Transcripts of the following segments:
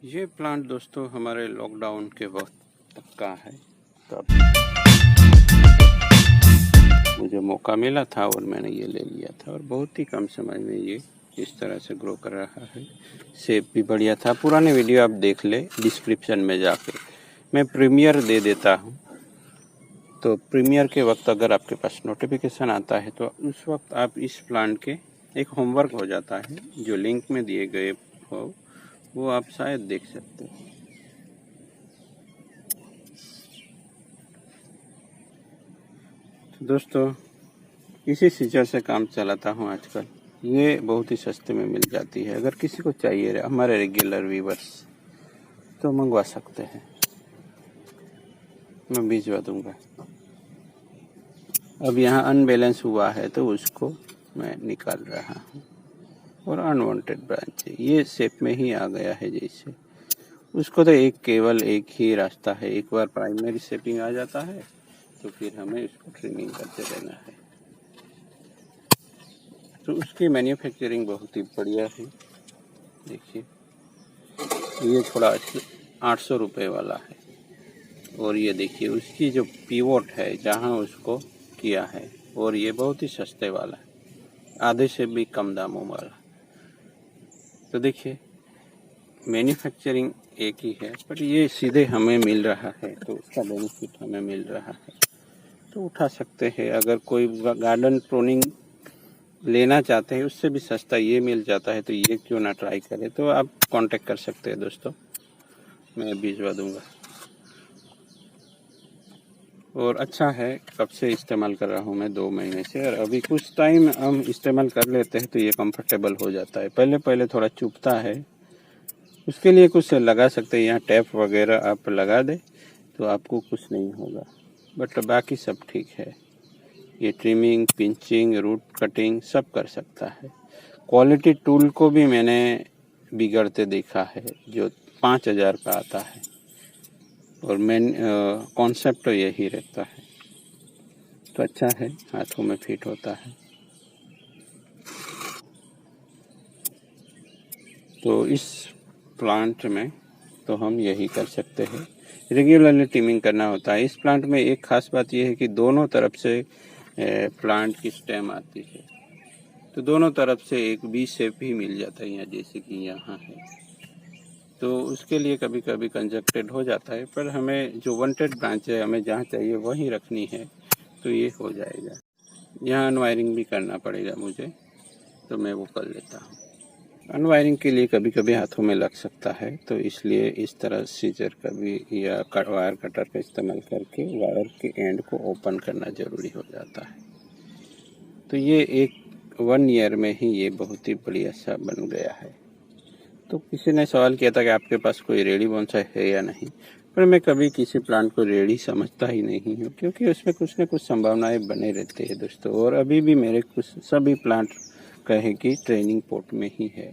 ये प्लांट दोस्तों हमारे लॉकडाउन के वक्त तक का है। तब मुझे मौका मिला था और मैंने ये ले लिया था और बहुत ही कम समय में ये इस तरह से ग्रो कर रहा है। शेप भी बढ़िया था। पुराने वीडियो आप देख ले डिस्क्रिप्शन में जाके। मैं प्रीमियर दे देता हूँ, तो प्रीमियर के वक्त अगर आपके पास नोटिफिकेशन आता है तो उस वक्त आप इस प्लांट के एक होमवर्क हो जाता है, जो लिंक में दिए गए हो वो आप शायद देख सकते हो। तो दोस्तों इसी सीजर से काम चलाता हूँ आजकल। ये बहुत ही सस्ते में मिल जाती है। अगर किसी को चाहिए हमारे रेगुलर व्यूवर्स तो मंगवा सकते हैं, मैं भिजवा दूंगा। अब यहाँ अनबैलेंस हुआ है तो उसको मैं निकाल रहा हूँ और अनवांटेड ब्रांच है, ये शेप में ही आ गया है। जैसे उसको तो केवल एक ही रास्ता है, एक बार प्राइमरी शेपिंग आ जाता है तो फिर हमें इसको ट्रिमिंग करते रहना है। तो उसकी मैन्युफैक्चरिंग बहुत ही बढ़िया है। देखिए ये थोड़ा 800 रुपये वाला है और ये देखिए उसकी जो पीवोट है जहाँ उसको किया है, और ये बहुत ही सस्ते वाला है, आधे से भी कम दामों वाला। तो देखिए मैन्युफैक्चरिंग एक ही है, पर ये सीधे हमें मिल रहा है तो उसका बेनिफिट हमें मिल रहा है, तो उठा सकते हैं। अगर कोई गार्डन प्रोनिंग लेना चाहते हैं उससे भी सस्ता ये मिल जाता है तो ये क्यों ना ट्राई करें। तो आप कांटेक्ट कर सकते हैं दोस्तों, मैं भिजवा दूंगा। और अच्छा है, कब से इस्तेमाल कर रहा हूँ मैं 2 महीने से, और अभी कुछ टाइम हम इस्तेमाल कर लेते हैं तो ये कंफर्टेबल हो जाता है। पहले पहले थोड़ा चुभता है, उसके लिए कुछ लगा सकते हैं, यहाँ टैप वगैरह आप लगा दे तो आपको कुछ नहीं होगा, बट बाकी सब ठीक है। ये ट्रिमिंग, पिंचिंग, रूट कटिंग सब कर सकता है। क्वालिटी टूल को भी मैंने बिगड़ते देखा है जो 5000 का आता है, और मेन कॉन्सेप्ट तो यही रहता है। तो अच्छा है, हाथों में फिट होता है। तो इस प्लांट में तो हम यही कर सकते हैं, रेगुलरली ट्रिमिंग करना होता है। इस प्लांट में एक खास बात यह है कि दोनों तरफ से प्लांट की स्टेम आती है, तो दोनों तरफ से एक बी शेप ही मिल जाता है यहाँ, जैसे कि यहाँ है। तो उसके लिए कभी कभी कंजक्टेड हो जाता है, पर हमें जो वांटेड ब्रांच है हमें जहाँ चाहिए वहीं रखनी है तो ये हो जाएगा। यहाँ अनवायरिंग भी करना पड़ेगा मुझे, तो मैं वो कर लेता हूँ। अनवायरिंग के लिए कभी कभी हाथों में लग सकता है, तो इसलिए इस तरह सीजर का भी या वायर कटर का इस्तेमाल करके वायर के एंड को ओपन करना ज़रूरी हो जाता है। तो ये 1 ईयर में ही ये बहुत ही बढ़िया सा बन गया है। तो किसी ने सवाल किया था कि आपके पास कोई रेडी बोनसाई है या नहीं, पर मैं कभी किसी प्लांट को रेडी समझता ही नहीं हूँ, क्योंकि उसमें कुछ न कुछ संभावनाएं बने रहते हैं दोस्तों। और अभी भी मेरे कुछ सभी प्लांट कहे कि ट्रेनिंग पोर्ट में ही है,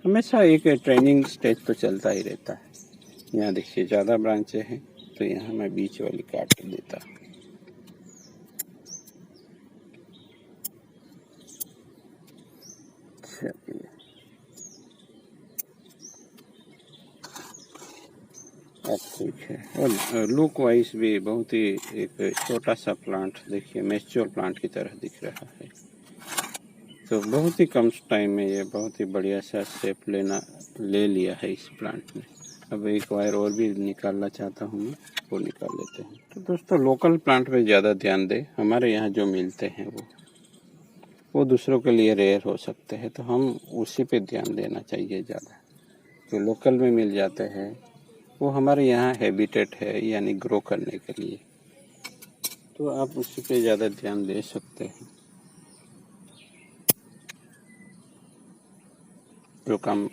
हमेशा एक ट्रेनिंग स्टेज तो चलता ही रहता है। यहाँ देखिए ज़्यादा ब्रांचें हैं तो यहाँ मैं बीच वाली काट देता हूँ। चलिए अब ठीक है। और लुक वाइज भी बहुत ही एक छोटा सा प्लांट, देखिए मैच्योर प्लांट की तरह दिख रहा है। तो बहुत ही कम टाइम में ये बहुत ही बढ़िया सा शेप ले लिया है इस प्लांट ने। अब एक वायर और भी निकालना चाहता हूँ मैं, वो निकाल लेते हैं। तो दोस्तों लोकल प्लांट पे ज़्यादा ध्यान दें। हमारे यहाँ जो मिलते हैं वो दूसरों के लिए रेयर हो सकते हैं, तो हम उसी पे ध्यान देना चाहिए ज़्यादा। जो लोकल में मिल जाते हैं वो हमारे यहाँ हैबिटेट है, यानी ग्रो करने के लिए, तो आप उसी पे ज़्यादा ध्यान दे सकते हैं। जो काम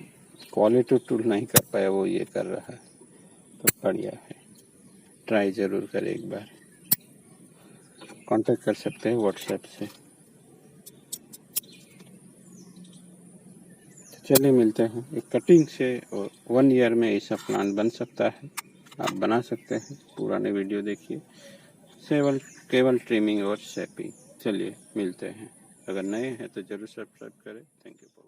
क्वालिटी टूल नहीं कर पाया वो ये कर रहा है, तो बढ़िया है। ट्राई ज़रूर करें एक बार, कांटेक्ट कर सकते हैं व्हाट्सएप से। चलिए मिलते हैं। एक कटिंग से 1 ईयर में ऐसा प्लांट बन सकता है, आप बना सकते हैं। पुराने वीडियो देखिए, केवल ट्रिमिंग और शेपिंग। चलिए मिलते हैं। अगर नए हैं तो ज़रूर सब्सक्राइब करें। Thank you.